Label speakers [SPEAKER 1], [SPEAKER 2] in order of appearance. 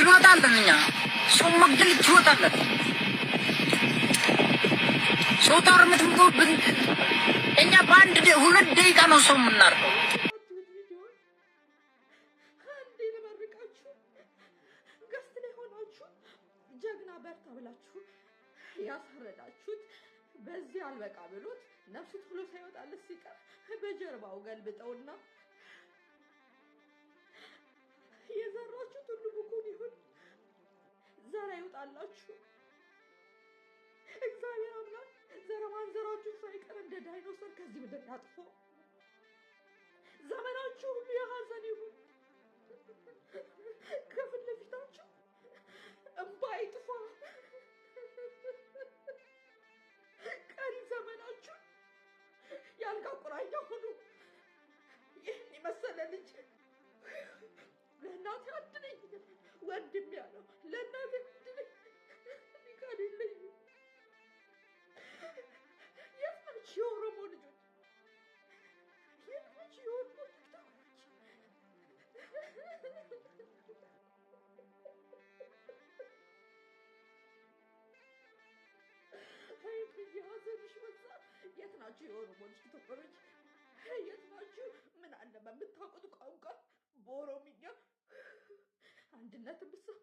[SPEAKER 1] እንወጣለን እኛ ሰው መግደል ትወጣለን ሰው ታርምት ምትወብን እኛ በአንድ ሁለት ደቂቃ ነው ሰው የምናርገው።
[SPEAKER 2] ጀግና በርታ ብላችሁ ያሳረዳችሁት በዚህ አልበቃ ብሎት ነፍሱ ቶሎ ሳይወጣለት ሲቀር በጀርባው ገልብጠውና የዘራችሁት ሁሉ ብኩን ይሁን ዘራ ይውጣላችሁ። እግዚአብሔር አምላክ ዘረ ማንዘራችሁ ሳይቀር እንደ ዳይኖሰር ከዚህ ምድር ያጥፎ። ዘመናችሁ ሁሉ የሐዘን ይሁን። ከፊት ለፊታችሁ እንባ ይጥፋ። ቀሪ ዘመናችሁ ያልጋ ቁራኛ ሁኑ። ይህን የመሰለ ልጅ ለእናቴ አድነኝ ወንድም ያለው ለእናቴ አድነኝ ሊቃድ የለኝም። የት ናችሁ የኦሮሞ ልጆች? የት ናችሁ የኦሮሞ ቲክቶከሮች? የሐዘንሽ በዛ። የት ናችሁ የኦሮሞ ቲክቶከሮች? የት ናችሁ? ምን አለ በምታውቁት ቋንቋ በኦሮምኛ አንድነትን ብትሰብኩ